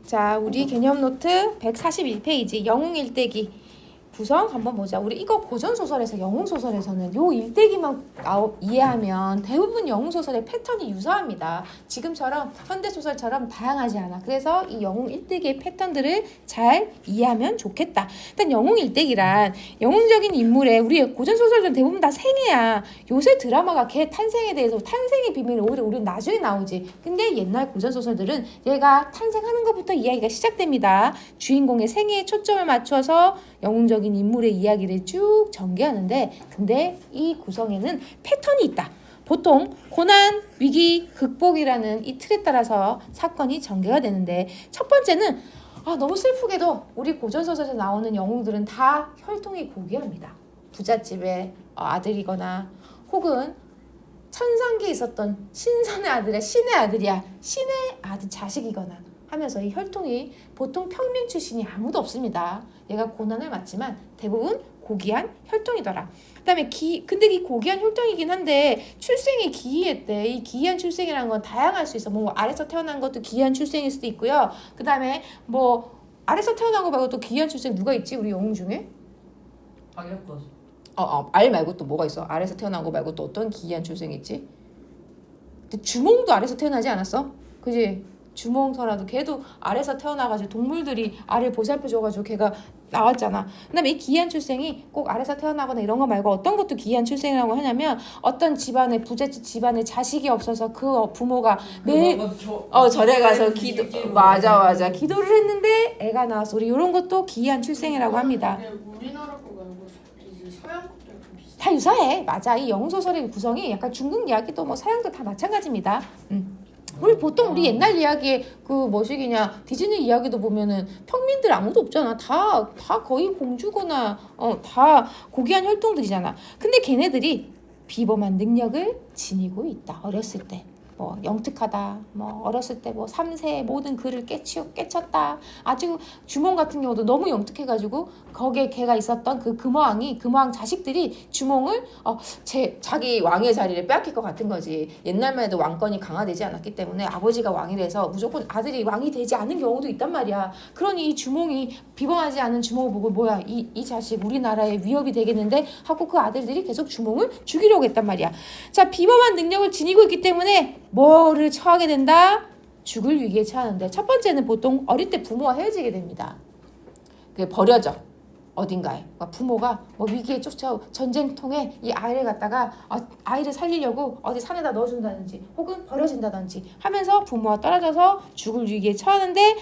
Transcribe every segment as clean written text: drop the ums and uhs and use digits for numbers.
자, 우리 개념 노트 141페이지 영웅 일대기 구성 한번 보자. 우리 이거 고전소설에서 영웅소설에서는 요 일대기만 이해하면 대부분 영웅소설의 패턴이 유사합니다. 지금처럼 현대소설처럼 다양하지 않아. 그래서 이 영웅 일대기의 패턴들을 잘 이해하면 좋겠다. 일단 영웅 일대기란 영웅적인 인물의 우리 고전소설들은 대부분 다 생애야. 요새 드라마가 걔 탄생에 대해서 탄생의 비밀이 오히려 우리는 나중에 나오지. 근데 옛날 고전소설들은 얘가 탄생하는 것부터 이야기가 시작됩니다. 주인공의 생애에 초점을 맞춰서 영웅적인 인물의 이야기를 쭉 전개하는데 근데 이 구성에는 패턴이 있다. 보통 고난, 위기, 극복이라는 이 틀에 따라서 사건이 전개가 되는데 첫 번째는 너무 슬프게도 우리 고전소설에서 나오는 영웅들은 다 혈통이 고귀합니다. 부잣집의 아들이거나 혹은 천상계에 있었던 신선의 아들의 신의 아들이야. 신의 아들 자식이거나 하면서 이 혈통이 보통 평민 출신이 아무도 없습니다. 얘가 고난을 맞지만 대부분 고귀한 혈통이더라. 그다음에 근데 이 고귀한 혈통이긴 한데 출생이 기이했대. 이 기이한 출생이라는 건 다양할 수 있어. 뭐 아래서 태어난 것도 기이한 출생일 수도 있고요. 그다음에 뭐 아래서 태어난 거 말고 또 기이한 출생 누가 있지? 우리 영웅 중에? 박혁거지. 알 말고 또 뭐가 있어? 아래서 태어난 거 말고 또 어떤 기이한 출생이 있지? 근데 주몽도 아래서 태어나지 않았어? 그지? 주몽서라도 걔도 아래서 태어나가지고 동물들이 알을 보살펴줘가지고 걔가 나왔잖아. 그다음에 이 기이한 출생이 꼭 아래서 태어나거나 이런 거 말고 어떤 것도 기이한 출생이라고 하냐면 어떤 집안에 부잣집 집안에 자식이 없어서 그 부모가 매일 절에 가서 기도 맞아 기도를 했는데 애가 나와서 우리 이런 것도 기이한 출생이라고 합니다. 우리나라 거 말고 이제 서양 것들 좀 비슷해. 다 유사해. 맞아. 이 영웅소설의 구성이 약간 중국 이야기도 뭐 서양도 다 마찬가지입니다. 우리 보통 우리 옛날 이야기에 그 뭐시기냐 디즈니 이야기도 보면은 평민들 아무도 없잖아. 다 거의 공주거나 다 고귀한 혈통들이잖아. 근데 걔네들이 비범한 능력을 지니고 있다. 어렸을 때. 뭐 영특하다. 뭐 어렸을 때 뭐 3세 모든 글을 깨쳤다. 아주 주몽 같은 경우도 너무 영특해가지고 거기에 걔가 있었던 그 금왕 자식들이 주몽을 자기 왕의 자리를 빼앗길 것 같은 거지. 옛날만 해도 왕권이 강화되지 않았기 때문에 아버지가 왕이라서 무조건 아들이 왕이 되지 않은 경우도 있단 말이야. 그러니 이 주몽이 비범하지 않은 주몽을 보고 뭐야 이 자식 우리나라에 위협이 되겠는데 하고 그 아들들이 계속 주몽을 죽이려고 했단 말이야. 자, 비범한 능력을 지니고 있기 때문에 뭐를 처하게 된다? 죽을 위기에 처하는데 첫 번째는 보통 어릴 때 부모와 헤어지게 됩니다. 그게 버려져. 어딘가에. 그러니까 부모가 뭐 위기에 쫓아 전쟁통에 이 아이를 갖다가 아이를 살리려고 어디 산에다 넣어준다든지 혹은 버려진다든지 하면서 부모와 떨어져서 죽을 위기에 처하는데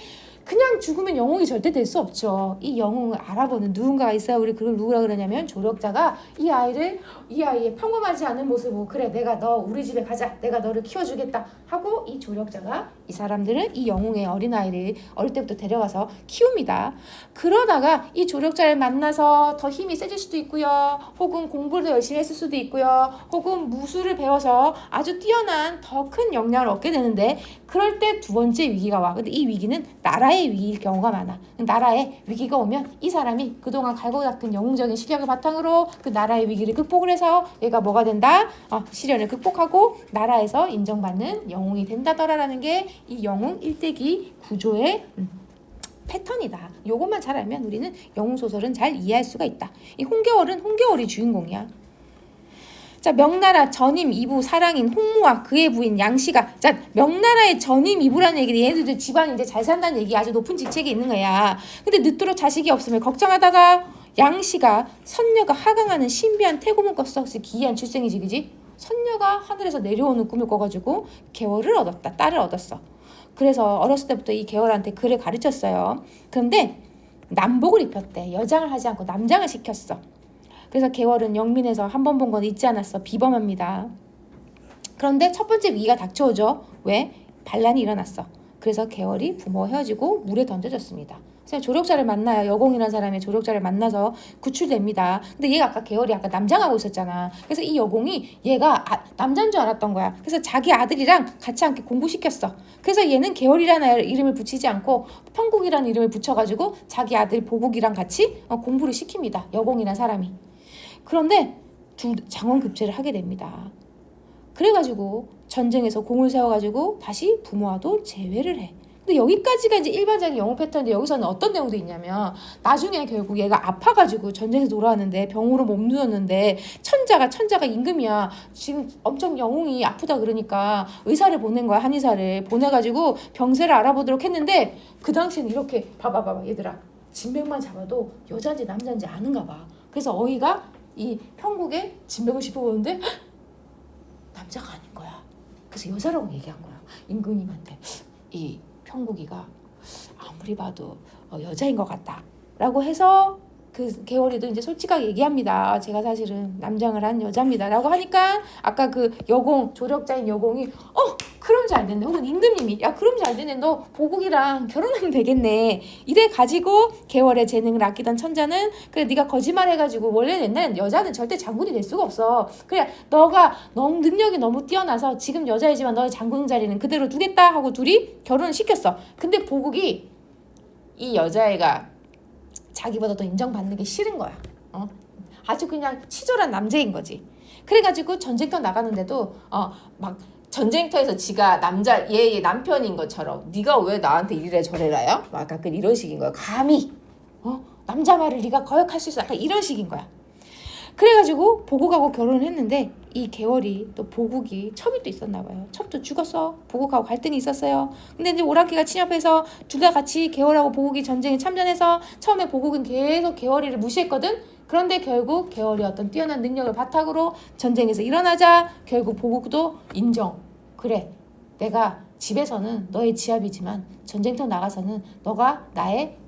그냥 죽으면 영웅이 절대 될 수 없죠. 이 영웅을 알아보는 누군가가 있어야 우리 그걸 누구라 그러냐면 조력자가 이 아이의 평범하지 않은 모습을 보고 그래 내가 너 우리 집에 가자 내가 너를 키워주겠다 하고 이 조력자가 이 사람들은 이 영웅의 어린아이를 어릴 때부터 데려가서 키웁니다. 그러다가 이 조력자를 만나서 더 힘이 세질 수도 있고요. 혹은 공부를 더 열심히 했을 수도 있고요. 혹은 무술을 배워서 아주 뛰어난 더 큰 역량을 얻게 되는데 그럴 때 두 번째 위기가 와. 근데 이 위기는 나라의 위기일 경우가 많아. 나라에 위기가 오면 이 사람이 그동안 갈고 닦은 영웅적인 실력을 바탕으로 그 나라의 위기를 극복을 해서 얘가 뭐가 된다? 시련을 극복하고 나라에서 인정받는 영웅이 된다더라라는 게 이 영웅 일대기 구조의 패턴이다. 요것만 잘 알면 우리는 영웅소설은 잘 이해할 수가 있다. 이 홍겨울이 주인공이야. 자, 명나라 전임 이부 사랑인 홍무와 그의 부인 양씨가 자 명나라의 전임 이부라는 얘기는 얘네들 집안이 이제 잘 산다는 얘기 아주 높은 직책에 있는 거야. 근데 늦도록 자식이 없음을 걱정하다가 양씨가 선녀가 하강하는 신비한 태고문 껍석시 기이한 출생이지 그지? 선녀가 하늘에서 내려오는 꿈을 꿔가지고 개월을 얻었다. 딸을 얻었어. 그래서 어렸을 때부터 이 개월한테 글을 가르쳤어요. 그런데 남복을 입혔대. 여장을 하지 않고 남장을 시켰어. 그래서 개월은 영민해서 한 번 본 건 잊지 않았어. 비범합니다. 그런데 첫 번째 위기가 닥쳐오죠. 왜? 반란이 일어났어. 그래서 개월이 부모와 헤어지고 물에 던져졌습니다. 그래서 조력자를 만나요. 여공이라는 사람이 조력자를 만나서 구출됩니다. 근데 얘가 아까 개월이 아까 남장하고 있었잖아. 그래서 이 여공이 얘가 남자인 줄 알았던 거야. 그래서 자기 아들이랑 같이 함께 공부시켰어. 그래서 얘는 개월이라는 이름을 붙이지 않고 평국이라는 이름을 붙여가지고 자기 아들 보국이랑 같이 공부를 시킵니다. 여공이라는 사람이. 그런데 장원급제를 하게 됩니다. 그래가지고 전쟁에서 공을 세워가지고 다시 부모와도 재회를 해. 근데 여기까지가 이제 일반적인 영웅 패턴인데 여기서는 어떤 내용도 있냐면 나중에 결국 얘가 아파가지고 전쟁에서 돌아왔는데 병으로 몸 누웠는데 천자가 임금이야. 지금 엄청 영웅이 아프다 그러니까 의사를 보낸 거야. 한의사를 보내가지고 병세를 알아보도록 했는데 그 당시에는 이렇게 봐봐 얘들아 진맥만 잡아도 여자인지 남자인지 아는가 봐. 그래서 어이가 이 편국에 진맥을 짚어보는데 남자가 아닌 거야. 그래서 여자라고 얘기한 거야. 임금님한테 이 편국이가 아무리 봐도 여자인 것 같다 라고 해서 그 개월이도 이제 솔직하게 얘기합니다. 제가 사실은 남장을 한 여자입니다 라고 하니까 아까 그 여공 조력자인 여공이 그럼 잘 됐네. 혹은 임금님이 야 그럼 잘 됐네. 너 보국이랑 결혼하면 되겠네. 이래 가지고 개월의 재능을 아끼던 천자는 그래 네가 거짓말해가지고 원래 옛날엔 여자는 절대 장군이 될 수가 없어. 그래 너가 너무 능력이 너무 뛰어나서 지금 여자이지만 너의 장군 자리는 그대로 두겠다 하고 둘이 결혼을 시켰어. 근데 보국이 이 여자애가 자기보다 더 인정받는 게 싫은 거야. 아주 그냥 치졸한 남자인 거지. 그래가지고 전쟁터 나가는데도 막 전쟁터에서 지가 얘의 남편인 것처럼 네가 왜 나한테 이래 저래라요? 막 약간 이런 식인 거야. 감히 남자 말을 네가 거역할 수 있어. 약간 이런 식인 거야. 그래가지고 보국하고 결혼을 했는데 이 개월이 또 보국이 첩이 또 있었나 봐요. 첩도 죽었어. 보국하고 갈등이 있었어요. 근데 이제 오랑캐가 침입해서 둘 다 같이 개월하고 보국이 전쟁에 참전해서 처음에 보국은 계속 개월이를 무시했거든. 그런데 결국 개월이 어떤 뛰어난 능력을 바탕으로 전쟁에서 일어나자 결국 보국도 인정. 그래 내가 집에서는 너의 지압이지만 전쟁터 나가서는 너가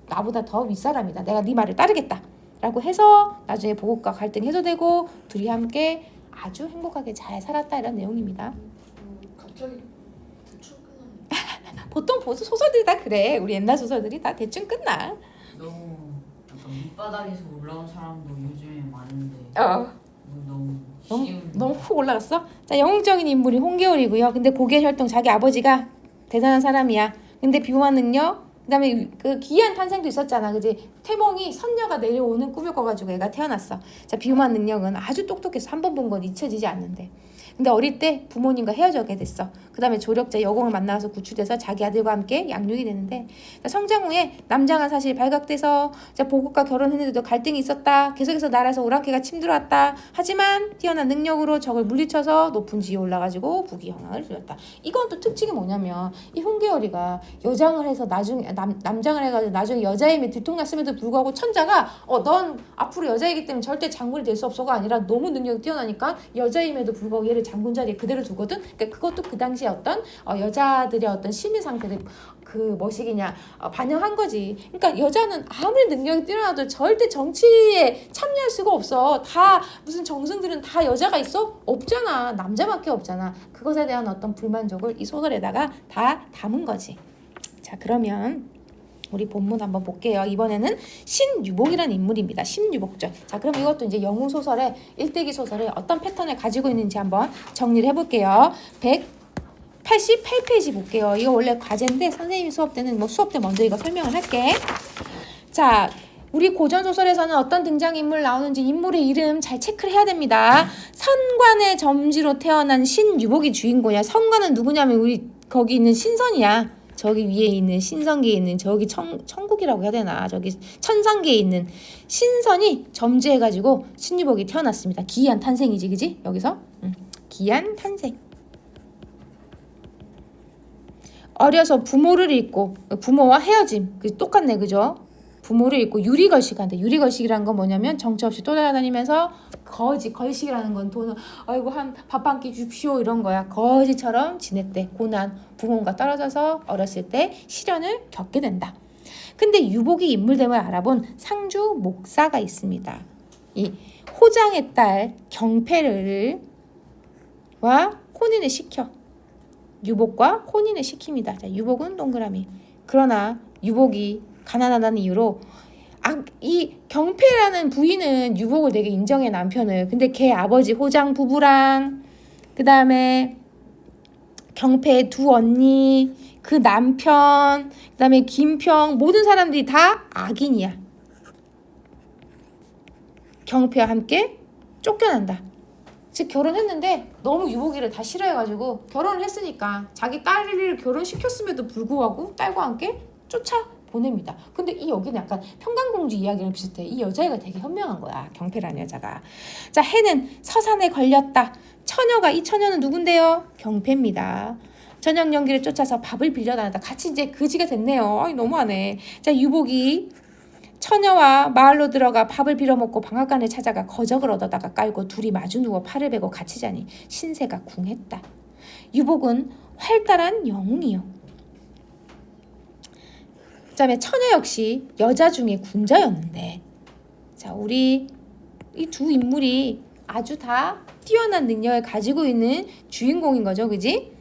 나보다 더 윗사람이다. 내가 네 말을 따르겠다 라고 해서 나중에 보국과 갈등이 해소되고 둘이 함께 아주 행복하게 잘 살았다 이런 내용입니다. 갑자기 대충 끝나네. 보통 소설들이 다 그래. 우리 옛날 소설들이 다 대충 끝나. 너무 약간 밑바닥에서 올라온 사람도 요즘에 많은데 너무 쉬운 너무 훅 올라갔어? 자, 영웅적인 인물이 홍계월이고요. 근데 고개 혈통 자기 아버지가 대단한 사람이야. 근데 비범한 능력, 그다음에 그 기이한 탄생도 있었잖아, 그지? 태몽이 선녀가 내려오는 꿈을 꿔가지고 애가 태어났어. 자, 비범한 능력은 아주 똑똑해서 한 번 본 건 잊혀지지 않는데. 근데 어릴 때 부모님과 헤어지게 됐어. 그 다음에 조력자 여공을 만나서 구출돼서 자기 아들과 함께 양육이 되는데 성장 후에 남장한 사실이 발각돼서 보국과 결혼했는데도 갈등이 있었다. 계속해서 나라에서 오랑캐가 침들어왔다. 하지만 뛰어난 능력으로 적을 물리쳐서 높은 지위에 올라가지고 부귀 영화를 누렸다. 이건 또 특징이 뭐냐면 이 홍계월이가 여장을 해서 나중에 남장을 해가지고 나중에 여자임에 들통났음에도 불구하고 천자가 넌 앞으로 여자이기 때문에 절대 장군이 될 수 없어가 아니라 너무 능력이 뛰어나니까 여자임에도 불구하고 얘를 장군 자리에 그대로 두거든. 그러니까 그것도 그 당시에 어떤 여자들의 어떤 심리 상태를 그 뭐시기냐 반영한 거지. 그러니까 여자는 아무리 능력이 뛰어나도 절대 정치에 참여할 수가 없어. 다 무슨 정승들은 다 여자가 있어? 없잖아. 남자밖에 없잖아. 그것에 대한 어떤 불만족을 이 소설에다가 다 담은 거지. 자, 그러면 우리 본문 한번 볼게요. 이번에는 신유복이라는 인물입니다. 신유복전. 자, 그럼 이것도 이제 영웅 소설의 일대기 소설에 어떤 패턴을 가지고 있는지 한번 정리를 해볼게요. 188페이지 볼게요. 이거 원래 과제인데 선생님이 수업 때는 수업 때 먼저 이거 설명을 할게. 자, 우리 고전 소설에서는 어떤 등장인물 나오는지 인물의 이름 잘 체크를 해야 됩니다. 선관의 점지로 태어난 신유복이 주인공이야. 선관은 누구냐면 우리 거기 있는 신선이야. 저기 위에 있는 신성계에 있는 저기 천국이라고 해야 되나, 저기 천상계에 있는 신선이 점지해가지고 신유복이 태어났습니다. 기이한 탄생이지, 그지? 여기서 기이한 탄생. 어려서 부모를 잃고 부모와 헤어짐, 똑같네, 그죠? 부모를 잃고 유리걸식한테. 유리걸식이라는 건 뭐냐면 정처 없이 떠돌아다니면서 걸식이라는 건 돈을 아이고 밥 한 끼 줍시오 이런 거야. 거지처럼 지냈대. 고난, 부모가 떨어져서 어렸을 때 시련을 겪게 된다. 근데 유복이 인물됨을 알아본 상주 목사가 있습니다. 이 호장의 딸 경패를 와 혼인을 시켜. 유복과 혼인을 시킵니다. 자, 유복은 동그라미. 그러나 유복이 가난하다는 이유로 이 경패라는 부인은 유복을 되게 인정해, 남편을. 근데 걔 아버지 호장 부부랑 그 다음에 경패의 두 언니, 그 남편, 그 다음에 김평, 모든 사람들이 다 악인이야. 경패와 함께 쫓겨난다. 즉 결혼했는데 너무 유복이를 다 싫어해가지고 결혼을 했으니까 자기 딸을 결혼시켰음에도 불구하고 딸과 함께 쫓아 보냅니다. 근데 이 여기는 약간 평강공주 이야기랑 비슷해. 이 여자애가 되게 현명한 거야. 경패라는 여자가. 자, 해는 서산에 걸렸다. 처녀가, 이 처녀는 누군데요? 경패입니다. 저녁 연기를 쫓아서 밥을 빌려다니다 같이 이제 그지가 됐네요. 아이, 너무하네. 자, 유복이 처녀와 마을로 들어가 밥을 빌어먹고 방앗간을 찾아가 거적을 얻어다가 깔고 둘이 마주 누워 팔을 베고 같이 자니 신세가 궁했다. 유복은 활달한 영웅이요. 그다음에 처녀 역시 여자 중에 군자였는데, 자, 우리 이 두 인물이 아주 다 뛰어난 능력을 가지고 있는 주인공인 거죠, 그지?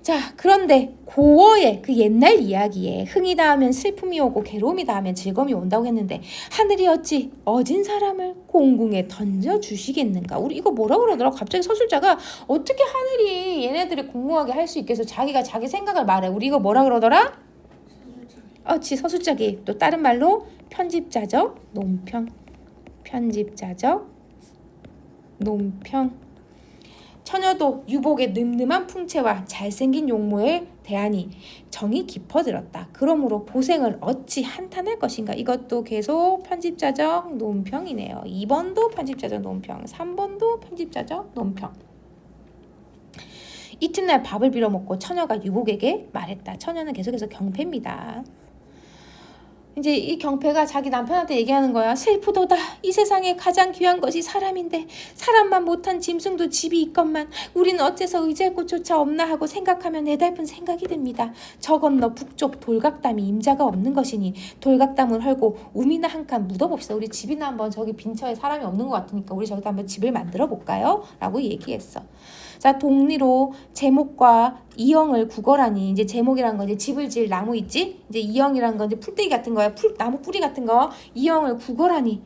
자, 그런데 고어의 그 옛날 이야기에 흥이 닿으면 슬픔이 오고 괴로움이 닿으면 즐거움이 온다고 했는데 하늘이 어찌 어진 사람을 공궁에 던져주시겠는가? 우리 이거 뭐라 그러더라? 갑자기 서술자가 어떻게 하늘이 얘네들을 공공하게 할 수 있겠어? 자기가 자기 생각을 말해. 우리 이거 뭐라 그러더라? 서술자기. 또 다른 말로 편집자적 논평. 편집자적 논평. 처녀도 유복의 늠름한 풍채와 잘생긴 용모에 대하니 정이 깊어들었다. 그러므로 보생을 어찌 한탄할 것인가. 이것도 계속 편집자적 논평이네요. 2번도 편집자적 논평, 3번도 편집자적 논평. 이튿날 밥을 빌어먹고 처녀가 유복에게 말했다. 처녀는 계속해서 경패입니다. 이제 이 경패가 자기 남편한테 얘기하는 거야. 슬프도다. 이 세상에 가장 귀한 것이 사람인데 사람만 못한 짐승도 집이 있건만 우리는 어째서 의지할 곳조차 없나 하고 생각하면 애달픈 생각이 듭니다. 저 건너 북쪽 돌각담이 임자가 없는 것이니 돌각담을 헐고 우미나 한 칸 묻어봅시다. 우리 집이나 한번 저기 빈처에 사람이 없는 것 같으니까 우리 저기다 한번 집을 만들어 볼까요? 라고 얘기했어. 자, 동리로 제목과 이형을 구걸하니, 이제 제목이라는 건 이제 집을 지을 나무 있지? 이제 이형이라는 건 이제 풀떼기 같은 거야. 나무 뿌리 같은 거. 이형을 구걸하니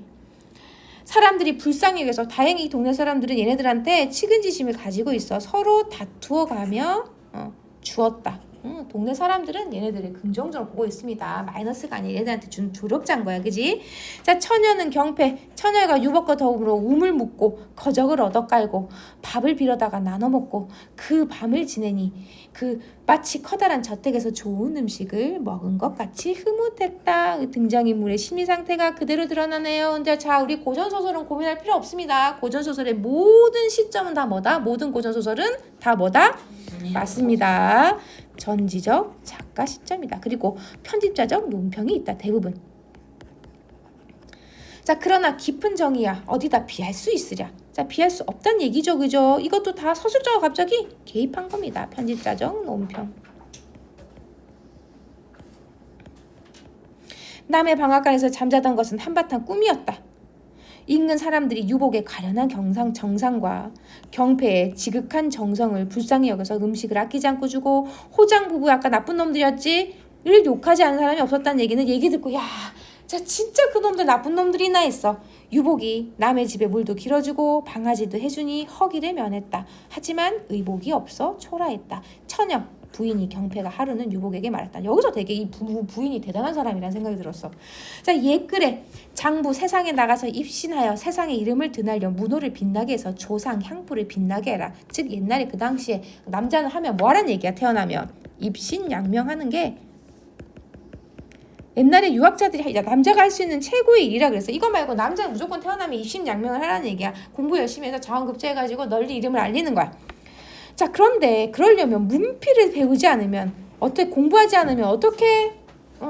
사람들이 불쌍히 여겨서 다행히 이 동네 사람들은 얘네들한테 측은지심을 가지고 있어. 서로 다투어 가며 주었다. 동네 사람들은 얘네들을 긍정적으로 보고 있습니다. 마이너스가 아니라 얘네들한테 준 조력자인 거야. 그지? 자, 처녀는 경패. 처녀가 유복과 더불어 우물 묻고 거적을 얻어 깔고 밥을 빌어다가 나눠 먹고 그 밤을 지내니 그 마치 커다란 저택에서 좋은 음식을 먹은 것 같이 흐뭇했다. 등장인물의 심리 상태가 그대로 드러나네요. 근데 자, 우리 고전소설은 고민할 필요 없습니다. 고전소설의 모든 시점은 다 뭐다? 모든 고전소설은 다 뭐다? 맞습니다. 전지적 작가 시점이다. 그리고 편집자적 논평이 있다. 대부분. 자, 그러나 깊은 정의야 어디다 비할 수 있으랴. 자, 비할 수 없단 얘기죠. 그죠? 이것도 다 서술자가 갑자기 개입한 겁니다. 편집자적 논평. 남의 방앗간에서 잠자던 것은 한바탕 꿈이었다. 인근 사람들이 유복의 가련한 정상과 경패의 지극한 정성을 불쌍히 여겨서 음식을 아끼지 않고 주고 호장 부부 아까 나쁜 놈들이었지? 를 욕하지 않은 사람이 없었다는 얘기는 얘기 듣고 야, 자 진짜 그놈들 나쁜 놈들이나 했어. 유복이 남의 집에 물도 길어주고 방아지도 해주니 허기를 면했다. 하지만 의복이 없어 초라했다. 처녀 부인이 경패가 하루는 유복에게 말했다. 여기서 되게 이 부인이 대단한 사람이라는 생각이 들었어. 자, 옛글에 장부 세상에 나가서 입신하여 세상의 이름을 드날려 문호를 빛나게 해서 조상 향부를 빛나게 해라. 즉 옛날에 그 당시에 남자는 하면 뭐하라는 얘기야. 태어나면 입신양명하는 게 옛날에 유학자들이 남자가 할 수 있는 최고의 일이라 그랬어. 이거 말고 남자는 무조건 태어나면 입신양명을 하라는 얘기야. 공부 열심히 해서 자원급제해가지고 널리 이름을 알리는 거야. 자, 그런데 그러려면 문필을 배우지 않으면 어떻게 공부하지 않으면 어떻게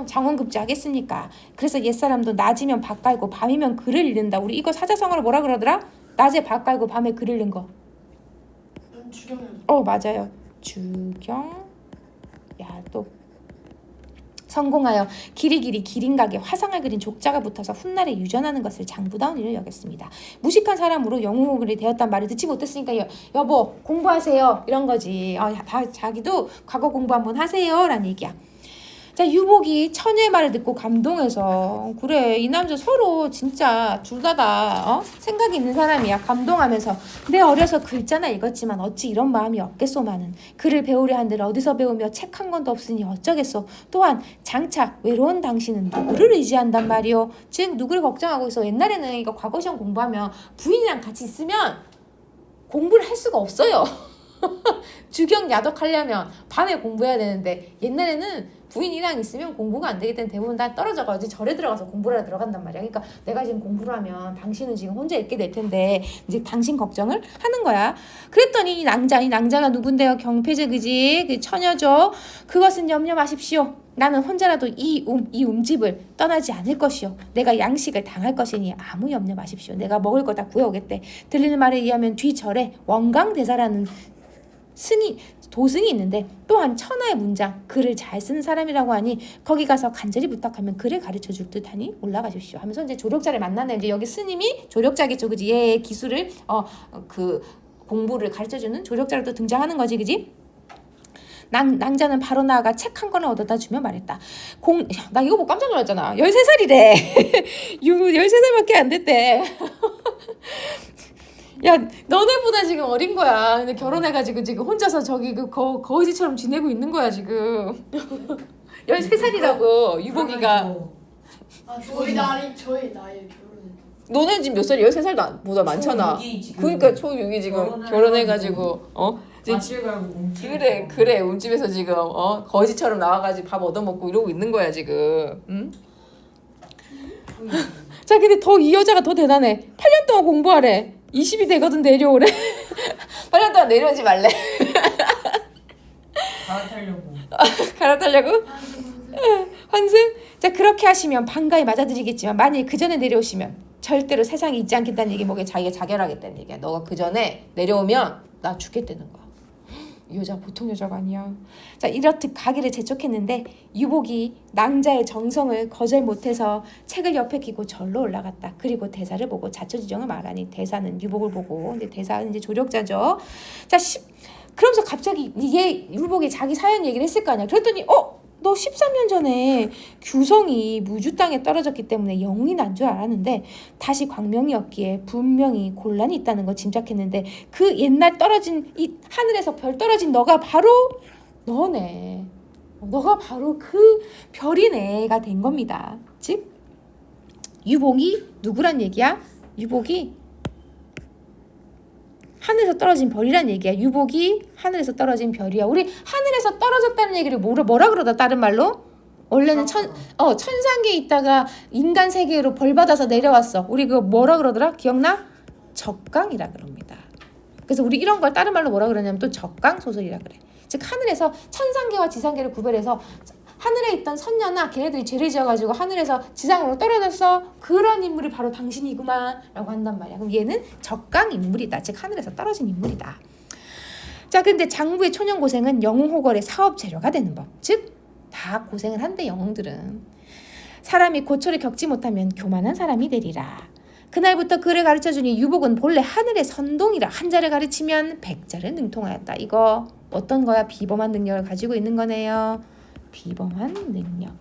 장원급제 하겠습니까? 그래서 옛사람도 낮이면 밥 깔고 밤이면 글을 읽는다. 우리 이거 사자성어로 뭐라 그러더라? 낮에 밥 깔고 밤에 글 읽는 거. 주경야독. 맞아요. 주경야독. 성공하여 길이길이 기린각에 화상을 그린 족자가 붙어서 훗날에 유전하는 것을 장부다운 일을 여겼습니다. 무식한 사람으로 영웅이 되었단 말을 듣지 못했으니까 여보 공부하세요 이런 거지. 다 자기도 과거 공부 한번 하세요 라는 얘기야. 자, 유복이 처녀의 말을 듣고 감동해서 그래 이 남자 서로 진짜 둘 다 생각이 있는 사람이야. 감동하면서 내 어려서 글자나 읽었지만 어찌 이런 마음이 없겠소마는 글을 배우려 한들 어디서 배우며 책 한 권도 없으니 어쩌겠소. 또한 장차 외로운 당신은 누구를 의지한단 말이오. 즉 누구를 걱정하고 있어. 옛날에는 이거 과거 시험 공부하면 부인이랑 같이 있으면 공부를 할 수가 없어요. 주경 야독하려면 밤에 공부해야 되는데 옛날에는 부인이랑 있으면 공부가 안 되기 때문에 대부분 다 떨어져가지고 절에 들어가서 공부를 하러 들어간단 말이야. 그러니까 내가 지금 공부를 하면 당신은 지금 혼자 있게 될 텐데 이제 당신 걱정을 하는 거야. 그랬더니 이 낭자가 누군데요? 경패제 그지? 그 처녀죠. 그것은 염려 마십시오. 나는 혼자라도 이 움집을 떠나지 않을 것이요. 내가 양식을 당할 것이니 아무 염려 마십시오. 내가 먹을 거 다 구해오겠대. 들리는 말에 의하면 뒤절에 원강대사라는 도승이 있는데 또한 천하의 문장 글을 잘 쓰는 사람이라고 하니 거기 가서 간절히 부탁하면 글을 가르쳐 줄 듯하니 올라가십시오 하면서 이제 조력자를 만나는 이제 여기 스님이 조력자겠죠 그지 얘의 기술을 그 공부를 가르쳐 주는 조력자로 또 등장하는 거지 그지. 낭자는 바로 나아가 책 한 권을 얻어다 주며 말했다. 나 이거 보고 깜짝 놀랐잖아. 13살이래. 13살밖에 안 됐대. 야, 너네보다 지금 어린 거야. 근데 결혼해가지고 지금 혼자서 저기 그 거지처럼 지내고 있는 거야 지금. 13살이라고 유복이가. 저희 나이에 결혼했다. 너네 지금 몇 살이야? 13살도 보다 많잖아. 그러니까 초6이 지금 결혼해가지고 마실 갈고 움집. 그래 움집에서 지금 거지처럼 나와가지고 밥 얻어먹고 이러고 있는 거야 지금. 응? 자, 근데 이 여자가 더 대단해. 8년 동안 공부하래. 20이 되거든 내려오래. 8년 동안 내려오지 말래. 갈아타려고? 환승? 자, 그렇게 하시면 반가이 맞아드리겠지만 만일 그 전에 내려오시면 절대로 세상에 있지 않겠다는 얘기 뭐게 자기가 자결하겠다는 얘기야. 너가 그 전에 내려오면 나 죽겠다는 거야. 이 여자가 보통 여자가 아니야. 자, 이렇듯 가기를 재촉했는데 유복이 낭자의 정성을 거절 못해서 책을 옆에 끼고 절로 올라갔다. 그리고 대사를 보고 자초지종을 말하니 대사는 유복을 보고 이제 대사는 이제 조력자죠. 자, 그러면서 갑자기 유복이 자기 사연 얘기를 했을 거 아니야. 그랬더니 너 13년 전에 규성이 무주 땅에 떨어졌기 때문에 영웅이 난 줄 알았는데 다시 광명이었기에 분명히 곤란이 있다는 거 짐작했는데 그 옛날 떨어진 이 하늘에서 별 떨어진 너가 바로 너네. 너가 바로 그 별이네가 된 겁니다. 즉 유복이 누구란 얘기야? 유복이 하늘에서 떨어진 별이란 얘기야. 유복이 하늘에서 떨어진 별이야. 우리 하늘에서 떨어졌다는 얘기를 뭐라 그러다 다른 말로? 원래는 천상계에 있다가 인간 세계로 벌 받아서 내려왔어. 우리 그거 뭐라 그러더라? 기억나? 적강이라 그럽니다. 그래서 우리 이런 걸 다른 말로 뭐라 그러냐면 또 적강소설이라 그래. 즉 하늘에서 천상계와 지상계를 구별해서 하늘에 있던 선녀나 걔네들이 죄를 지어가지고 하늘에서 지상으로 떨어졌어. 그런 인물이 바로 당신이구만 라고 한단 말이야. 그럼 얘는 적강 인물이다. 즉 하늘에서 떨어진 인물이다. 자, 근데 장부의 초년 고생은 영웅호걸의 사업 재료가 되는 법. 즉 다 고생을 한대 영웅들은. 사람이 고초를 겪지 못하면 교만한 사람이 되리라. 그날부터 글을 가르쳐주니 유복은 본래 하늘의 선동이라 한자를 가르치면 백자를 능통하였다. 이거 어떤 거야? 비범한 능력을 가지고 있는 거네요. 비범한 능력.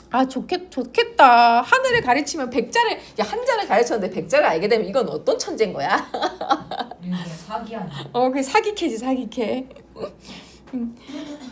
아, 좋겠다. 하늘을 가르치면 백자를, 한자를 가르쳤는데 백자를 알게 되면 이건 어떤 천재인 거야? 사기 아니야? 그 사기캐지, 사기캐.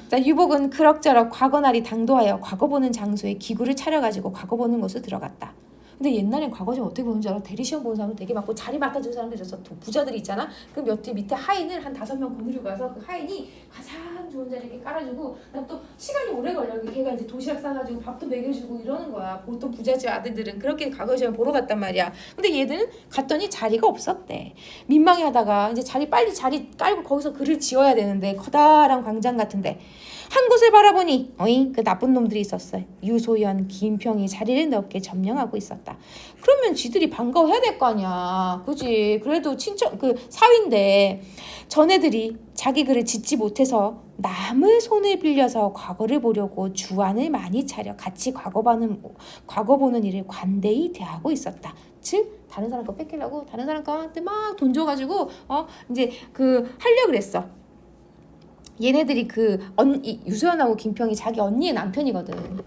자, 유복은 그럭저럭 과거날이 당도하여 과거 보는 장소에 기구를 차려가지고 과거 보는 곳으로 들어갔다. 근데 옛날엔 과거 시험 어떻게 보는 줄 알아? 대리 시험 보는 사람도 되게 많고 자리 맡아준 사람들이 있었어. 부자들이 있잖아. 그럼 밑에 하인을 한 5명 거느리고 가서 그 하인이 가장 좋은 자리 이렇게 깔아주고 그다음 또 시간이 오래 걸려. 걔가 이제 도시락 싸가지고 밥도 먹여주고 이러는 거야. 보통 부자집 아들들은 그렇게 과거 시험 보러 갔단 말이야. 근데 얘들은 갔더니 자리가 없었대. 민망해하다가 이제 빨리 자리 깔고 거기서 글을 지어야 되는데 커다란 광장 같은데 한 곳을 바라보니 그 나쁜 놈들이 있었어요. 유소연, 김평이 자리를 넓게 점령하고 있었다. 그러면 지들이 반가워해야 될 거 아니야. 그지? 그래도 친척 사위인데 전애들이 자기 글을 짓지 못해서 남의 손을 빌려서 과거를 보려고 주안을 많이 차려 같이 과거 보는 일을 관대히 대하고 있었다. 즉 다른 사람 거 뺏기려고 다른 사람 거한테 막 돈 줘가지고 이제 하려고 그랬어. 얘네들이 유소연하고 김평이 자기 언니의 남편이거든.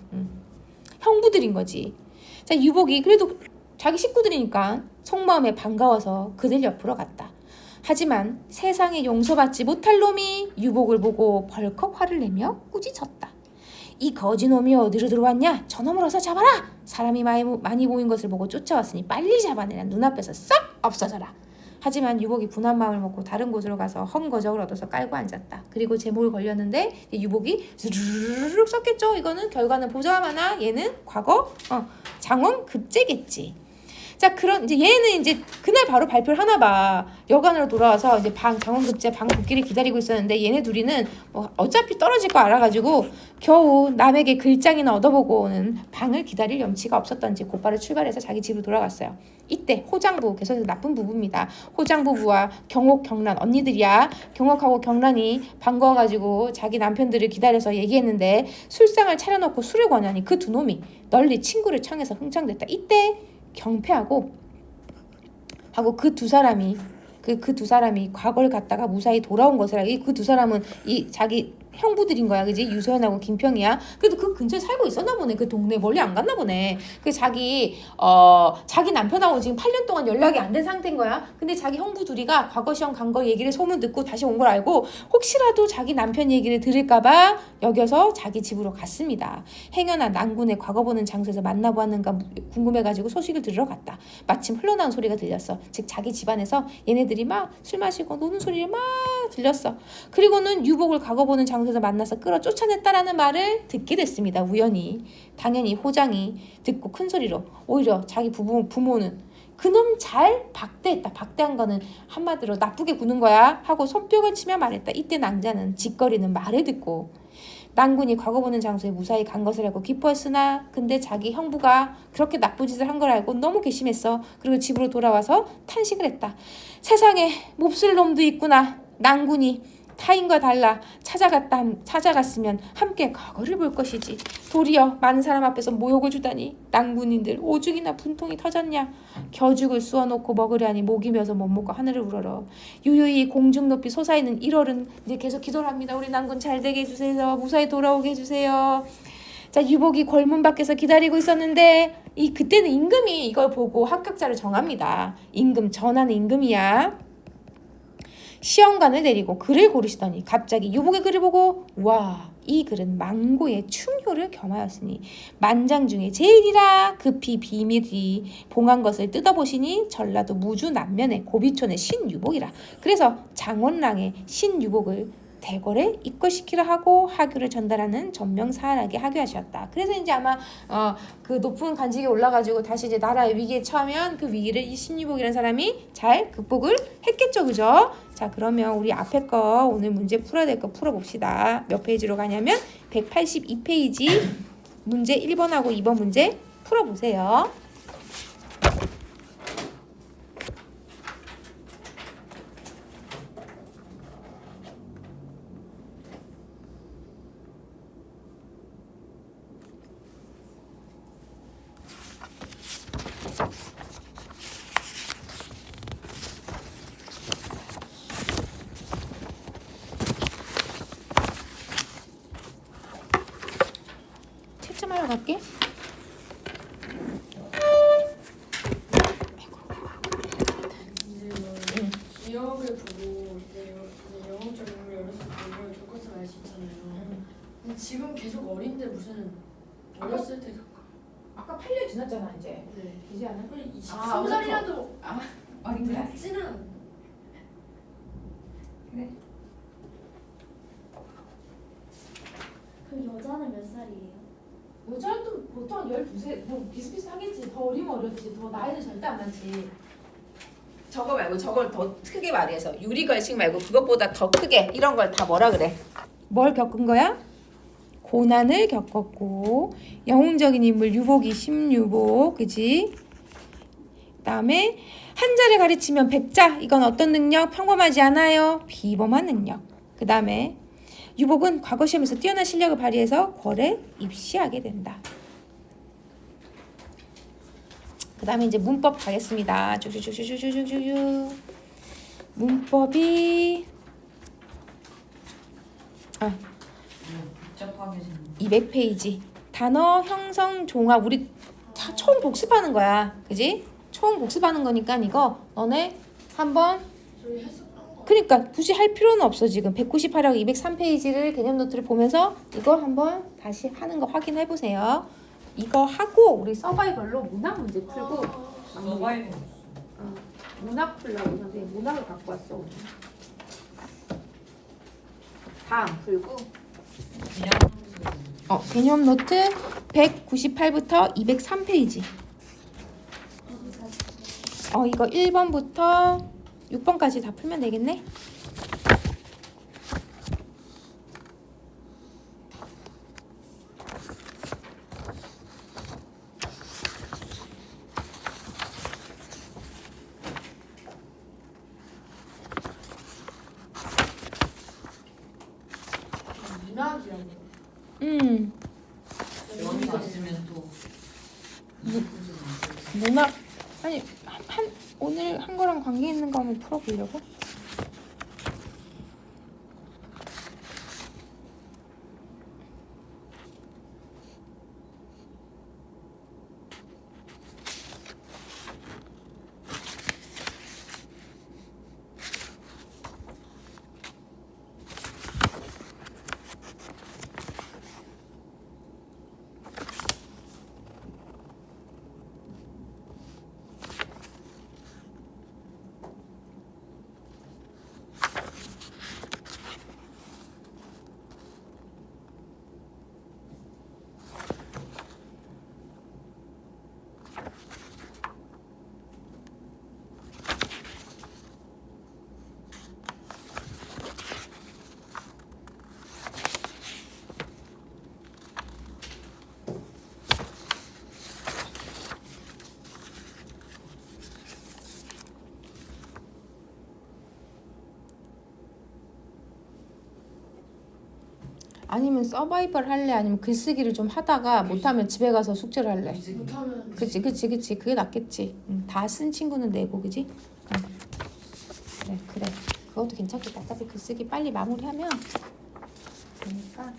형부들인 거지. 자, 유복이 그래도 자기 식구들이니까 속마음에 반가워서 그들 옆으로 갔다. 하지만 세상에 용서받지 못할 놈이 유복을 보고 벌컥 화를 내며 꾸짖었다. 이 거지놈이 어디로 들어왔냐? 저놈을 어서 잡아라! 사람이 많이 모인 것을 보고 쫓아왔으니 빨리 잡아내라. 눈앞에서 썩 없어져라. 하지만 유복이 분한 마음을 먹고 다른 곳으로 가서 험거적을 얻어서 깔고 앉았다. 그리고 제목을 걸렸는데 유복이 스르륵 썼겠죠. 이거는 결과는 보자마나 얘는 과거 장원 급제겠지. 자, 이제 얘는 이제 그날 바로 발표를 하나 봐. 여관으로 돌아와서 이제 장원급제 방 복귀를 기다리고 있었는데 얘네 둘이는 뭐 어차피 떨어질 거 알아가지고 겨우 남에게 글장이나 얻어보고는 방을 기다릴 염치가 없었던지 곧바로 출발해서 자기 집으로 돌아갔어요. 이때 호장부, 계속해서 나쁜 부부입니다. 호장부부와 경옥, 경란 언니들이야. 경옥하고 경란이 반가워가지고 자기 남편들을 기다려서 얘기했는데 술상을 차려놓고 술을 권하니 그 두 놈이 널리 친구를 청해서 흥청댔다. 이때 경패하고 그 두 사람이 과거를 갔다가 무사히 돌아온 것을 알고 그 두 사람은 이 자기 형부들인 거야, 그지? 유소연하고 김평이야. 그래도 그 근처에 살고 있었나 보네. 그 동네 멀리 안 갔나 보네. 자기 남편하고 지금 8년 동안 연락이 안 된 상태인 거야. 근데 자기 형부 둘이가 과거 시험 간 거 얘기를 소문 듣고 다시 온 걸 알고 혹시라도 자기 남편 얘기를 들을까봐 여겨서 자기 집으로 갔습니다. 행여나 난군의 과거 보는 장소에서 만나보았는가 궁금해가지고 소식을 들으러 갔다. 마침 흘러나온 소리가 들렸어. 즉 자기 집안에서 얘네들이 막 술 마시고 노는 소리를 막 들렸어. 그리고는 유복을 과거 보는 장소에서 만나서 끌어 쫓아냈다라는 말을 듣게 됐습니다. 우연히. 당연히 호장이 듣고 큰 소리로 오히려 자기 부모는 그놈 잘 박대했다. 박대한 거는 한마디로 나쁘게 구는 거야 하고 손뼉을 치며 말했다. 이때 낭자는 짓거리는 말을 듣고 난군이 과거 보는 장소에 무사히 간 것을 알고 기뻐했으나 근데 자기 형부가 그렇게 나쁜 짓을 한 걸 알고 너무 괘씸했어. 그리고 집으로 돌아와서 탄식을 했다. 세상에 몹쓸 놈도 있구나. 난군이 타인과 달라 찾아갔으면 함께 과거를 볼 것이지. 도리어 많은 사람 앞에서 모욕을 주다니. 난군인들 오죽이나 분통이 터졌냐. 겨죽을 쑤어놓고 먹으려니 목이 메어서 못 먹고 하늘을 우러러. 유유히 공중 높이 솟아있는 1월은 이제 계속 기도를 합니다. 우리 난군 잘 되게 해주세요. 무사히 돌아오게 해주세요. 자, 유복이 골문 밖에서 기다리고 있었는데 그때는 임금이 이걸 보고 합격자를 정합니다. 임금, 전하는 임금이야. 시험관을 내리고 글을 고르시더니 갑자기 유복의 글을 보고 와, 이 글은 망고의 충효를 겸하였으니 만장 중에 제일이라. 급히 비밀이 봉한 것을 뜯어보시니 전라도 무주 남면의 고비촌의 신유복이라. 그래서 장원랑의 신유복을 대궐에 입거시키라 하고 하교를 전달하는 전명사활하게 하교하셨다. 그래서 이제 아마 그 높은 관직에 올라가지고 다시 이제 나라의 위기에 처하면 그 위기를 이 신유복이라는 사람이 잘 극복을 했겠죠, 그죠? 자, 그러면 우리 앞에 거 오늘 문제 풀어야 될 거 풀어봅시다. 몇 페이지로 가냐면 182페이지 문제 1번하고 2번 문제 풀어보세요. 채점하러 갈게. 기억을 보고 이제 영웅적 인물이 어렸을 때 이걸 겪었으면 알 수 있잖아요. 근데 지금 계속 어린데 무슨 어렸을 때 겪어. 아까 8년 지났잖아 이제. 네. 되지 않아? 23살이라도 어린 거야? 찌는. 그래. 그럼 여자는 몇 살이에요? 여자도 보통 12세 뭐 비슷비슷하겠지. 더 어리면 어렸지. 더 나이는 절대 안 많지. 저거 말고 저걸 더 크게 말해서 유리걸식 말고 그것보다 더 크게 이런 걸 다 뭐라 그래? 뭘 겪은 거야? 고난을 겪었고 영웅적인 인물 유복이 신유복, 그지? 그다음에 한자를 가르치면 백자. 이건 어떤 능력? 평범하지 않아요. 비범한 능력. 그다음에 유복은 과거 시험에서 뛰어난 실력을 발휘해서 궐에 입시하게 된다. 그 다음에 이제 문법 가겠습니다. 쭉쭉쭉쭉쭉쭉쭉. 문법이 복잡하게 생긴. 200페이지. 단어 형성 종합. 우리 다 총 복습하는 거야. 그지? 총 복습하는 거니까 이거 너네 한번 저희 했었던 거. 그러니까 굳이 할 필요는 없어. 지금 198하고 203페이지를 개념 노트를 보면서 이거 한번 다시 하는 거 확인해 보세요. 이거 하고 우리 서바이벌로 문학 문제 풀고 서바이벌. 문학 풀라고 선생님 문학을 갖고 왔어 오늘. 다 안 풀고 그냥 개념 노트 198부터 203페이지. 이거 1번부터 6번까지 다 풀면 되겠네. 문학이라고. 여기 왔으면 또 문학 아니 오늘 한 거랑 관계 있는 거 한번 풀어보려고. 아니면 서바이벌 할래? 아니면 글쓰기를 좀 하다가 못하면 집에 가서 숙제를 할래? 못하면 그치 그게 낫겠지. 다 쓴 친구는 내고 그지? 그래 그것도 괜찮겠다. 어차피 글쓰기 빨리 마무리하면 되니까.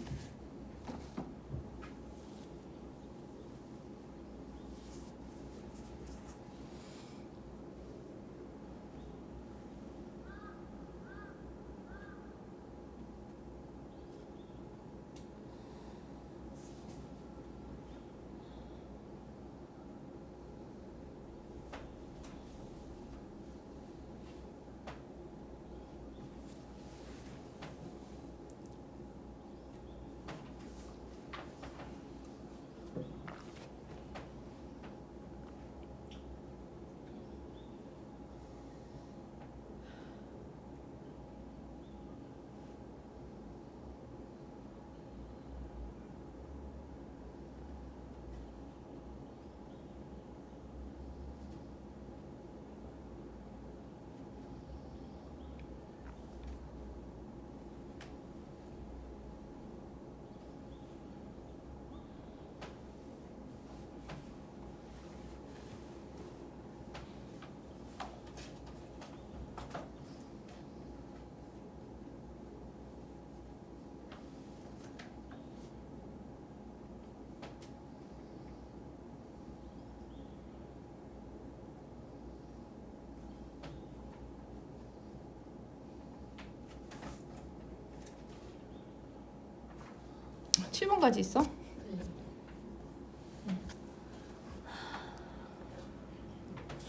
아, 7번까지 있어?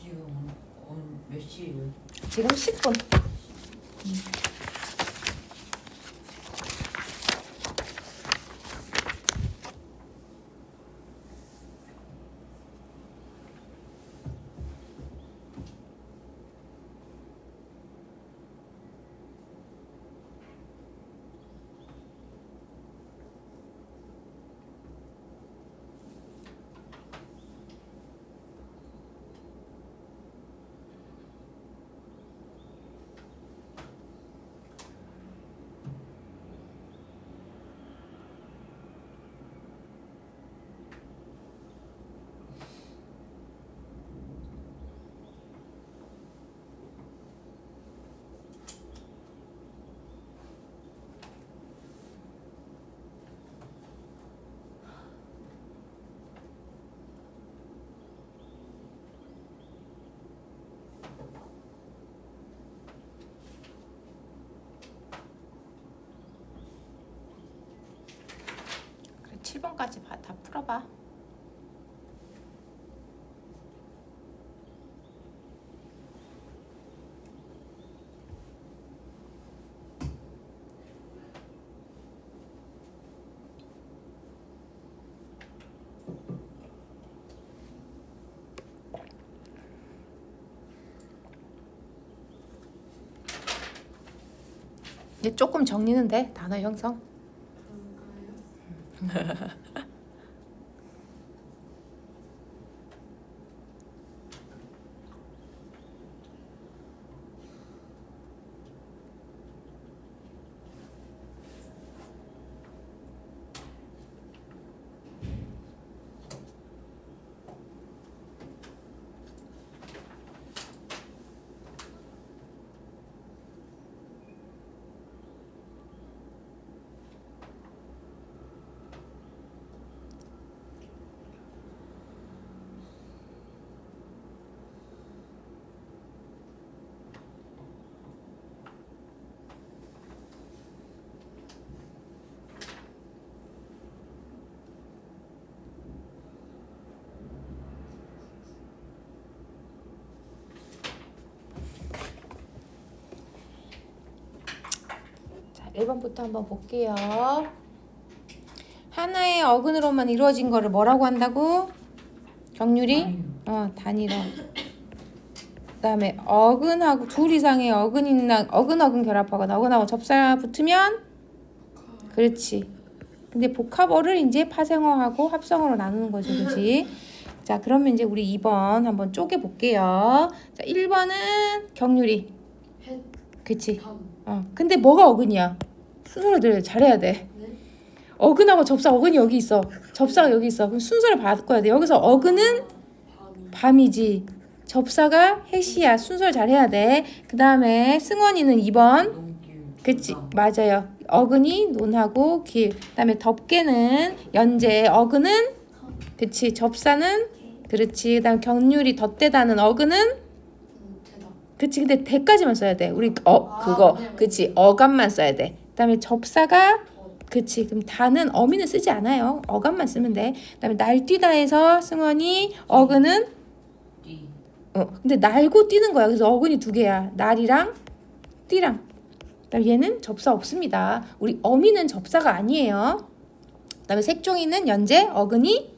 지금 몇 시예요? 지금 10분. 7번까지 다 풀어봐. 이제 조금 정리는 돼. 단어 형성. 그런가요? 자, 1번부터 한번 볼게요. 하나의 어근으로만 이루어진 거를 뭐라고 한다고? 경률이? 단위로. 그다음에 어근하고 둘 이상의 어근이나 어근 결합하거나 어근하고 접사 붙으면 그렇지. 근데 복합어를 이제 파생어하고 합성어로 나누는 거죠, 그렇지? 자, 그러면 이제 우리 2번 한번 쪼개 볼게요. 자, 1번은 경률이. 햇, 그치? 담. 근데 뭐가 어근이야? 순서를 잘해야 돼. 네? 어근하고 접사, 어근이 여기 있어. 접사가 여기 있어. 그럼 순서를 바꿔야 돼. 여기서 어근은 밤이. 밤이지. 접사가 해시야. 순서를 잘해야 돼. 그 다음에 승원이는 2번. 농길. 그치? 맞아요. 어근이 논하고 길. 그 다음에 덮개는 연재. 어근은 그치. 접사는 그렇지. 그 다음 경률이 덧대다는 어근은 대답. 그치. 근데 대까지만 써야 돼. 우리 그거 네. 그치. 어감만 써야 돼. 그 다음에 접사가 그치. 그럼 다는 어미는 쓰지 않아요. 어감만 쓰면 돼. 그 다음에 날뛰다에서 승원이 어근은 띠. 근데 날고 뛰는 거야. 그래서 어근이 두 개야. 날이랑 띠랑. 그다음에 얘는 접사 없습니다. 우리 어미는 접사가 아니에요. 그다음에 색종이는 연재 어근이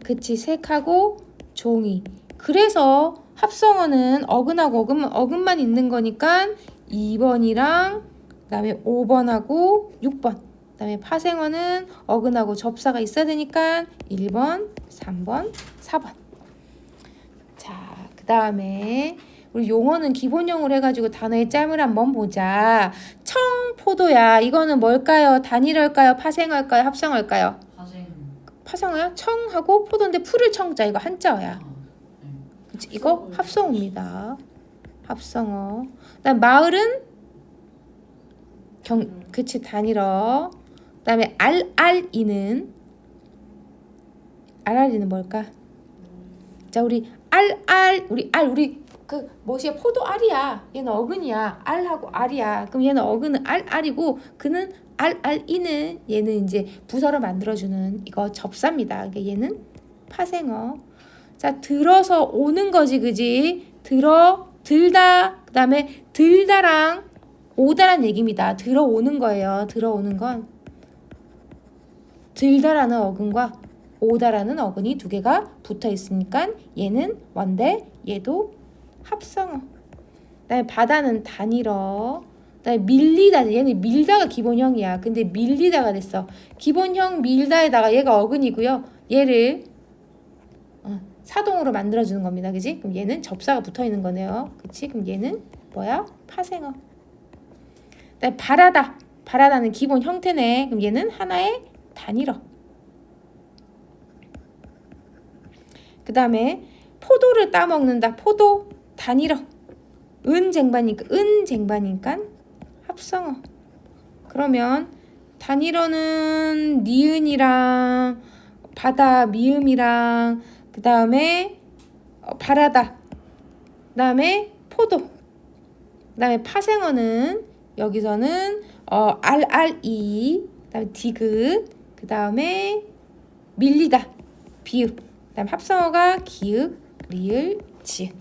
그치. 색하고 종이. 그래서 합성어는 어근하고 어근만 있는 거니까 2번이랑 그다음에 5번하고 6번. 그다음에 파생어는 어근하고 접사가 있어야 되니까 1번, 3번, 4번. 자, 그다음에 우리 용어는 기본형으로 해가지고 단어의 짬을 한번 보자. 청포도야. 이거는 뭘까요? 단일어일까요? 파생어일까요? 합성어일까요? 파생. 파생어야? 청하고 포도인데 풀을 청자. 이거 한자어야. 네. 그치? 이거 합성어입니다. 합성어. 그다음 마을은 그치. 단일어. 그다음에 알알이는 뭘까? 자, 우리 우리 그 뭐시야? 포도 알이야. 얘는 어근이야. 알하고 알이야. 그럼 얘는 어근은 알이고 그는 알이는 얘는 이제 부서를 만들어주는 이거 접사입니다. 그러니까 얘는 파생어. 자, 들어서 오는 거지, 그지? 들다. 그다음에 들다랑 오다란 얘기입니다. 들어오는 거예요. 들어오는 건 들다라는 어근과 오다라는 어근이 두 개가 붙어 있으니까 얘는 원대, 얘도 합성어. 그다음에 바다는 단일어. 그다음에 밀리다. 얘는 밀다가 기본형이야. 근데 밀리다가 됐어. 기본형 밀다에다가 얘가 어근이고요. 얘를 사동으로 만들어주는 겁니다. 그지? 그럼 얘는 접사가 붙어 있는 거네요. 그치? 그럼 얘는 뭐야? 파생어. 그다음에 바라다. 바라다는 기본 형태네. 그럼 얘는 하나의 단일어. 그 다음에 포도를 따먹는다. 포도 단일어. 은쟁반이니까 합성어. 그러면 단일어는 니은이랑 바다 미음이랑 그 다음에 바라다. 그 다음에 포도. 그 다음에 파생어는 여기서는 알이. 그 다음에 디귿. 그 그 다음에 밀리다 비읍, 그 다음 합성어가 기읍, 리을, 지읒.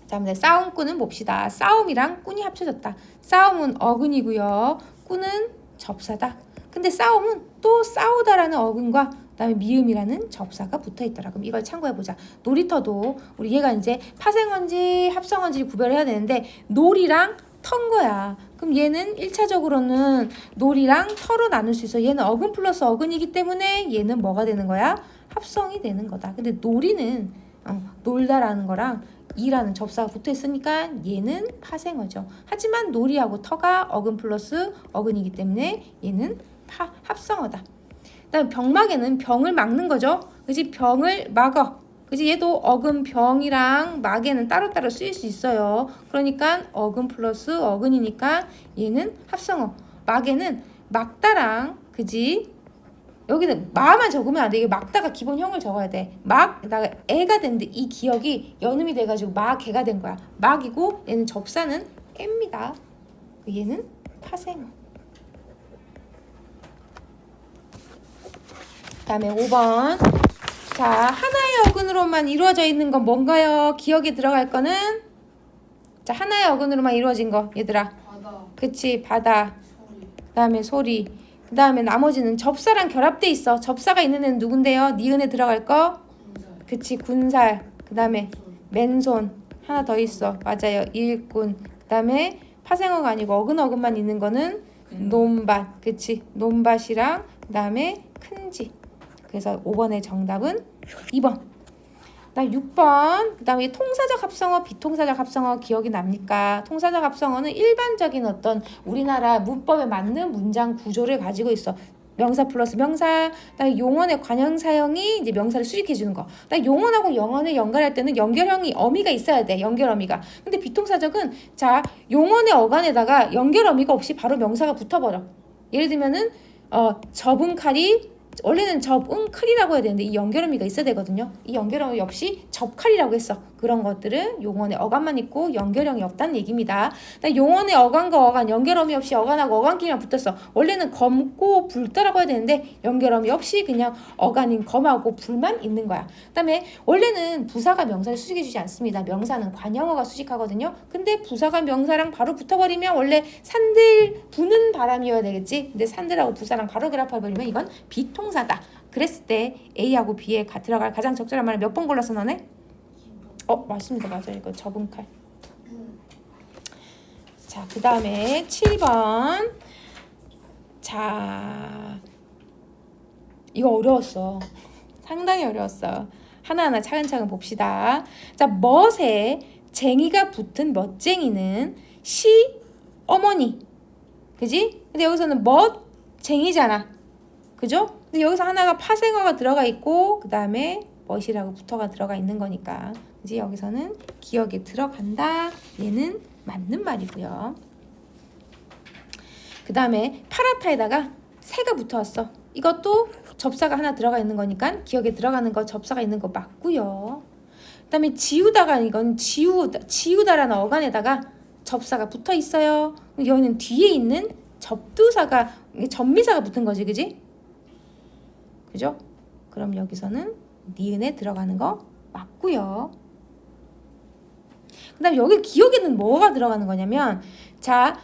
그 다음에 싸움꾼은 봅시다. 싸움이랑 꾼이 합쳐졌다. 싸움은 어근이고요. 꾼은 접사다. 근데 싸움은 또 싸우다라는 어근과 그다음에 미음이라는 접사가 붙어있더라. 그럼 이걸 참고해보자. 놀이터도 우리 얘가 이제 파생어인지 합성어인지 구별해야 되는데 놀이랑 터인 거야. 그럼 얘는 1차적으로는 놀이랑 터로 나눌 수 있어. 얘는 어근 플러스 어근이기 때문에 얘는 뭐가 되는 거야? 합성이 되는 거다. 근데 놀이는 놀다라는 거랑 이라는 접사가 붙어있으니까 얘는 파생어죠. 하지만 놀이하고 터가 어근 플러스 어근이기 때문에 얘는 합성어다. 그다음 병막에는 병을 막는 거죠. 그지? 병을 막어. 그지? 얘도 어근 병이랑 막에는 따로따로 쓰일 수 있어요. 그러니까 어근 플러스 어근이니까 얘는 합성어. 막에는 막다랑 그지? 여기는 마만 적으면 안 돼. 이게 막다가 기본형을 적어야 돼. 막다가 애가 됐는데 이 기억이 연음이 돼가지고 막애가 된 거야. 막이고 얘는 접사는 애입니다. 얘는 파생어. 그 다음에 5번. 자, 하나의 어근으로만 이루어져 있는 건 뭔가요? 기억에 들어갈 거는? 자, 하나의 어근으로만 이루어진 거 얘들아. 바다, 그치, 바다. 소리, 그 다음에 소리. 그 다음에 나머지는 접사랑 결합돼 있어. 접사가 있는 애는 누군데요? 니은에 들어갈 거? 군살, 그치, 군살. 그 다음에 손, 맨손. 하나 더 있어. 맞아요. 일꾼. 그 다음에 파생어가 아니고 어근만 있는 거는 논밭. 그치, 논밭이랑 그 다음에 큰지. 그래서 5번의 정답은 2번. 그다음 6번. 그다음에 통사적 합성어, 비통사적 합성어 기억이 납니까? 통사적 합성어는 일반적인 어떤 우리나라 문법에 맞는 문장 구조를 가지고 있어. 명사 플러스 명사, 그다음에 용언의 관형 사형이 이제 명사를 수식해 주는 거. 그다음에 용언하고 영언을 연결할 때는 연결형이 어미가 있어야 돼. 연결 어미가. 근데 비통사적은 자, 용언의 어간에다가 연결 어미가 없이 바로 명사가 붙어버려. 예를 들면은 접은 칼이 원래는 접은칼이라고 해야 되는데 이 연결어미가 있어야 되거든요. 이 연결어미 없이 접칼이라고 했어. 그런 것들은 용언의 어간만 있고 연결형이 없다는 얘기입니다. 용언의 어간과 어간, 연결어미 없이 어간하고 어간끼리만 붙었어. 원래는 검고 불다라고 해야 되는데 연결어미 없이 그냥 어간인 검하고 불만 있는 거야. 그다음에 원래는 부사가 명사를 수식해주지 않습니다. 명사는 관형어가 수식하거든요. 근데 부사가 명사랑 바로 붙어버리면 원래 산들 부는 바람이어야 되겠지. 근데 산들하고 부사랑 바로 결합해버리면 이건 비통사다. 그랬을 때 A하고 B에 들어갈 가장 적절한 말을 몇 번 골라서 너네? 맞습니다. 맞아요. 이거 접은 칼. 자, 그 다음에 7번. 자, 이거 어려웠어. 상당히 어려웠어. 하나하나 차근차근 봅시다. 자, 멋에 쟁이가 붙은 멋쟁이는 시어머니. 그지? 근데 여기서는 멋쟁이잖아. 그죠? 근데 여기서 하나가 파생어가 들어가 있고 그 다음에 멋이라고 붙어가 들어가 있는 거니까 이제 여기서는 기억에 들어간다. 얘는 맞는 말이고요. 그 다음에 파라타에다가 새가 붙어왔어. 이것도 접사가 하나 들어가 있는 거니까 기억에 들어가는 거 접사가 있는 거 맞고요. 그 다음에 지우다가 이건 지우다라는 어간에다가 접사가 붙어 있어요. 여기는 뒤에 있는 접두사가 접미사가 붙은 거지, 그지? 그죠? 그럼 여기서는 니은에 들어가는 거 맞고요. 그 다음에 여기 기억에는 뭐가 들어가는 거냐면 자,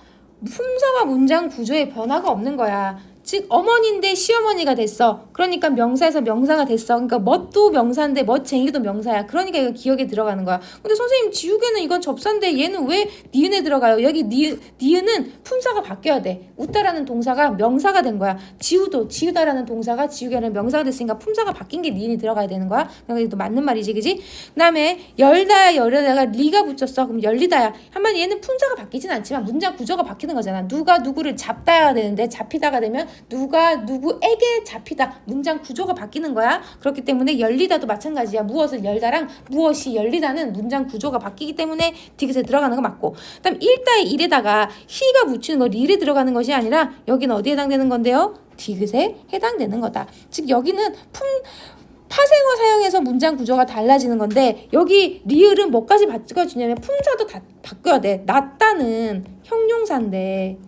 품사와 문장 구조에 변화가 없는 거야. 즉 어머니인데 시어머니가 됐어. 그러니까 명사에서 명사가 됐어. 그러니까 멋도 명사인데 멋쟁이도 명사야. 그러니까 이거 기억에 들어가는 거야. 근데 선생님 지우개는 이건 접사인데 얘는 왜 니은에 들어가요? 여기 니은은 품사가 바뀌어야 돼. 웃다라는 동사가 명사가 된 거야. 지우다라는 동사가 지우개라는 명사가 됐으니까 품사가 바뀐 게 니은이 들어가야 되는 거야. 그러니까 이것도 맞는 말이지, 그지? 그 다음에 열다가 리가 붙였어. 그럼 열리다야. 한번 얘는 품사가 바뀌진 않지만 문장 구조가 바뀌는 거잖아. 누가 누구를 잡다야 되는데 잡히다가 되면 누가 누구에게 잡히다. 문장 구조가 바뀌는 거야. 그렇기 때문에 열리다도 마찬가지야. 무엇을 열다랑 무엇이 열리다는 문장 구조가 바뀌기 때문에 디귿에 들어가는 거 맞고. 그다음 일다의 일에다가 히가 붙이는 거 리에 들어가는 것이 아니라 여기는 어디에 해당되는 건데요? 디귿에 해당되는 거다. 즉 여기는 파생어 사용해서 문장 구조가 달라지는 건데 여기 리을은 뭐까지 바꿔주냐면 품사도 다 바뀌어야 돼. 낫다는 형용사인데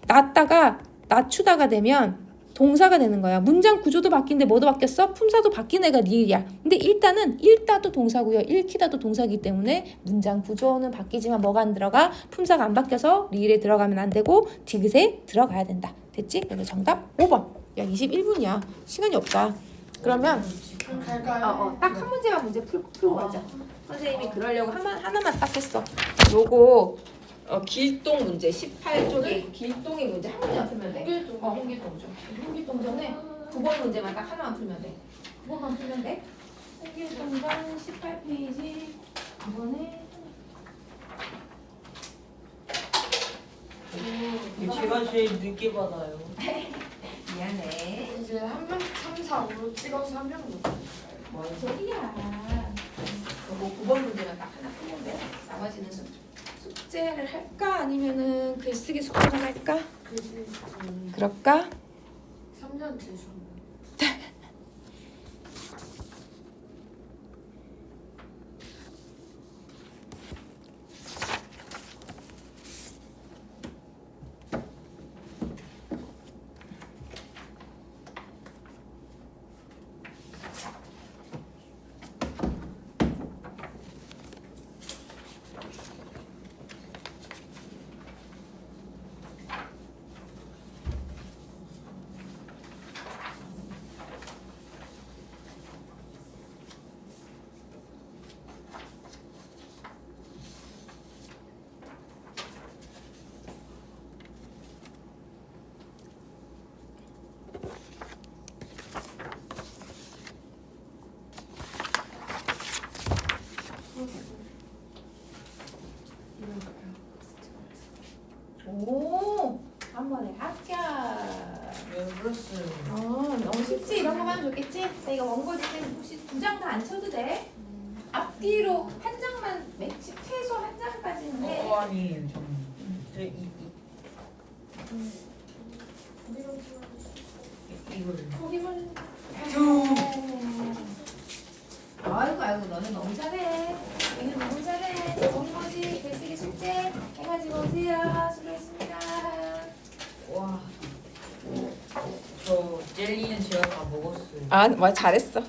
낫다가 낮추다가 되면 동사가 되는 거야. 문장 구조도 바뀐데 뭐도 바뀌었어? 품사도 바뀐 애가 리을이야. 근데 일단은 읽다도 동사고요. 읽히다도 동사이기 때문에 문장 구조는 바뀌지만 뭐가 안 들어가? 품사가 안 바뀌어서 리을에 들어가면 안 되고 디귿에 들어가야 된다. 됐지? 그래서 정답 5번. 야 21분이야. 시간이 없다. 그러면 그럼 갈까요? 딱 한 문제만 풀고 가자. 선생님이 그러려고 하나만 딱 했어. 요거 길동 문제 18쪽에 길동의 문제 한 문제만 풀면 돼. 홍길동조. 홍길동전에 9번 문제만 딱 하나만 풀면 돼. 9번만 풀면 돼. 홍길동전 18페이지 9번에 제가 제일 늦게 받아요. 미안해. 이제 한 명 3, 4, 5로 찍어서 한 명 못. 뭔 소리야. 요거 9번 문제만 딱 하나 풀면 돼. 나머지는 숙제를 할까 아니면은 글쓰기 숙제를 할까? 그지? 그럴까? 3년 재수. 오, 한 번에 합격. 왜 그랬어요? 너무 쉽지? 이런 거만 하면 좋겠지? 나 이거 원고 지금 혹시 두 장 다 안 쳐도 돼? 앞뒤로 한 장만 맥시 최소 한 장까지는 해. 아니 저는 이걸 거기만 아이고 너는 너무 잘해. 너는 너무 잘해. 원고지 글쓰기 숙제 해가지고 오세요. 수고했습니다. 와. 저 젤리는 제가 다 먹었어요. 잘했어.